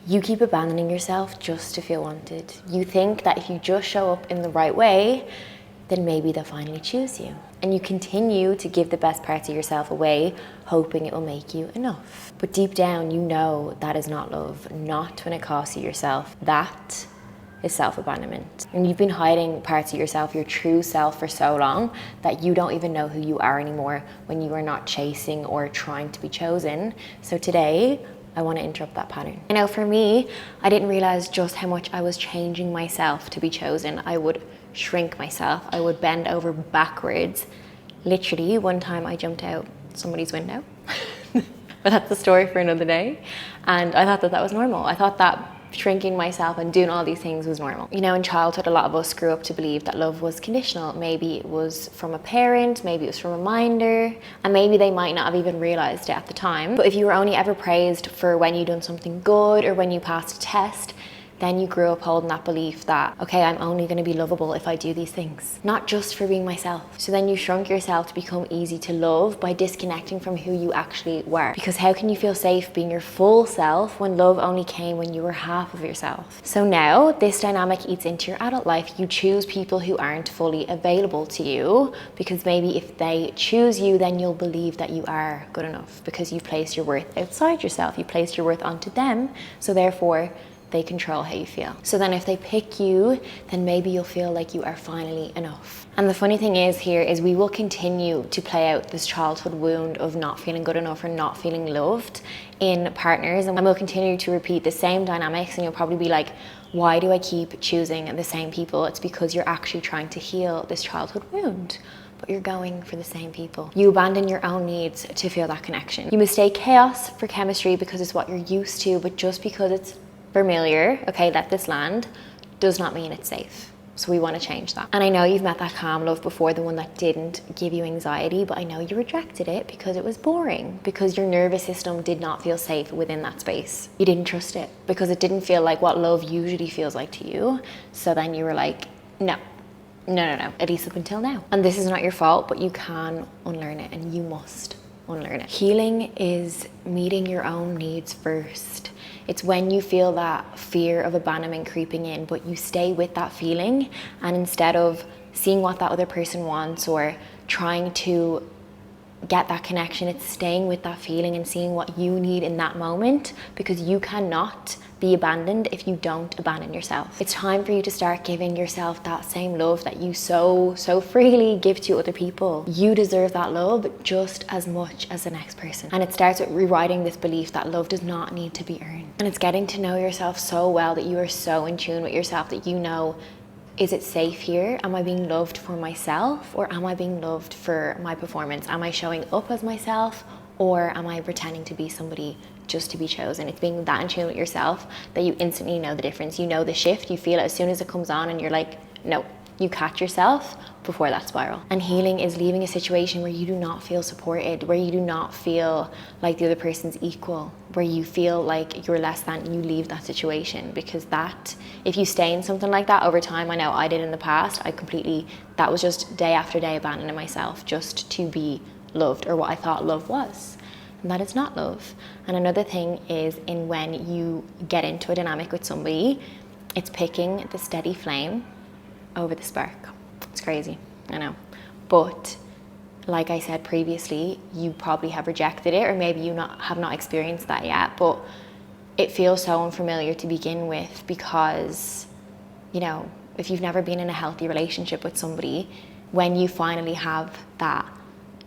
You keep abandoning yourself just to feel wanted. You think that if you just show up in the right way, then maybe they'll finally choose you. And you continue to give the best parts of yourself away, hoping it will make you enough. But deep down, you know that is not love, not when it costs you yourself. That is self-abandonment. And you've been hiding parts of yourself, your true self, for so long that you don't even know who you are anymore when you are not chasing or trying to be chosen. So today, I want to interrupt that pattern. You know, for me, I didn't realize just how much I was changing myself to be chosen. I would shrink myself. I would bend over backwards. Literally, one time I jumped out somebody's window. But that's a story for another day. And I thought that that was normal. I thought that shrinking myself and doing all these things was normal. You know, in childhood, a lot of us grew up to believe that love was conditional. Maybe it was from a parent, maybe it was from a minder, and maybe they might not have even realized it at the time. But if you were only ever praised for when you done something good or when you passed a test, then you grew up holding that belief that, okay, I'm only going to be lovable if I do these things, not just for being myself. So then you shrunk yourself to become easy to love by disconnecting from who you actually were. Because how can you feel safe being your full self when love only came when you were half of yourself? So now this dynamic eats into your adult life. You choose people who aren't fully available to you because maybe if they choose you, then you'll believe that you are good enough because you've placed your worth outside yourself. You placed your worth onto them. So therefore, they control how you feel. So then if they pick you, then maybe you'll feel like you are finally enough. And the funny thing is here is we will continue to play out this childhood wound of not feeling good enough or not feeling loved in partners. And we'll continue to repeat the same dynamics and you'll probably be like, why do I keep choosing the same people? It's because you're actually trying to heal this childhood wound. But you're going for the same people. You abandon your own needs to feel that connection. You mistake chaos for chemistry because it's what you're used to, but just because it's familiar, okay, let this land, does not mean it's safe. So we want to change that. And I know you've met that calm love before, the one that didn't give you anxiety, but I know you rejected it because it was boring, because your nervous system did not feel safe within that space. You didn't trust it because it didn't feel like what love usually feels like to you. So then you were like, no, at least up until now. And this is not your fault, but you can unlearn it and you must unlearn it. Healing is meeting your own needs first. It's when you feel that fear of abandonment creeping in, but you stay with that feeling, and instead of seeing what that other person wants or trying to get that connection, it's staying with that feeling and seeing what you need in that moment, because you cannot be abandoned if you don't abandon yourself. It's time for you to start giving yourself that same love that you so freely give to other people. You deserve that love just as much as the next person. And it starts with rewriting this belief that love does not need to be earned. And it's getting to know yourself so well that you are so in tune with yourself that you know, is it safe here? Am I being loved for myself or am I being loved for my performance? Am I showing up as myself or am I pretending to be somebody just to be chosen? It's being that in tune with yourself that you instantly know the difference. You know the shift, you feel it as soon as it comes on and you're like, no. You catch yourself before that spiral. And healing is leaving a situation where you do not feel supported, where you do not feel like the other person's equal, where you feel like you're less than. You leave that situation, because that, if you stay in something like that over time, I know I did in the past, that was just day after day abandoning myself just to be loved, or what I thought love was. And that is not love. And another thing is in when you get into a dynamic with somebody, it's picking the steady flame over the spark. It's crazy, I know. But like I said previously, you probably have rejected it, or maybe you have not experienced that yet, but it feels so unfamiliar to begin with because, you know, if you've never been in a healthy relationship with somebody, when you finally have that,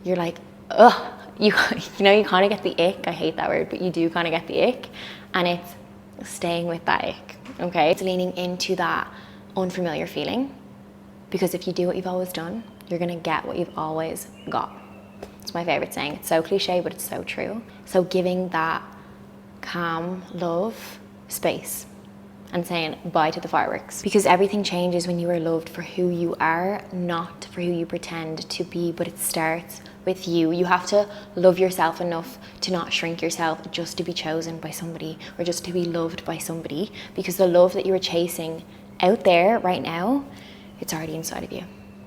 you're like, ugh, you know, you kind of get the ick. I hate that word, but you do kind of get the ick, and it's staying with that ick, okay? It's leaning into that unfamiliar feeling, because if you do what you've always done, you're gonna get what you've always got. It's my favorite saying. It's so cliche, but it's so true. So giving that calm love space and saying bye to the fireworks, because everything changes when you are loved for who you are, not for who you pretend to be. But it starts with you. You have to love yourself enough to not shrink yourself just to be chosen by somebody or just to be loved by somebody, because the love that you are chasing out there right now, it's already inside of you.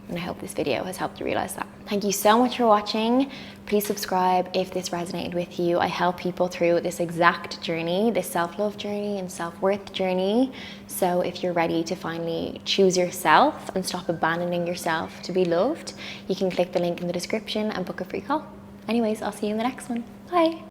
And I hope this video has helped you realize that. Thank you so much for watching. Please subscribe if this resonated with you. I help people through this exact journey, this self-love journey and self-worth journey. So if you're ready to finally choose yourself and stop abandoning yourself to be loved, you can click the link in the description and book a free call. Anyways, I'll see you in the next one. Bye.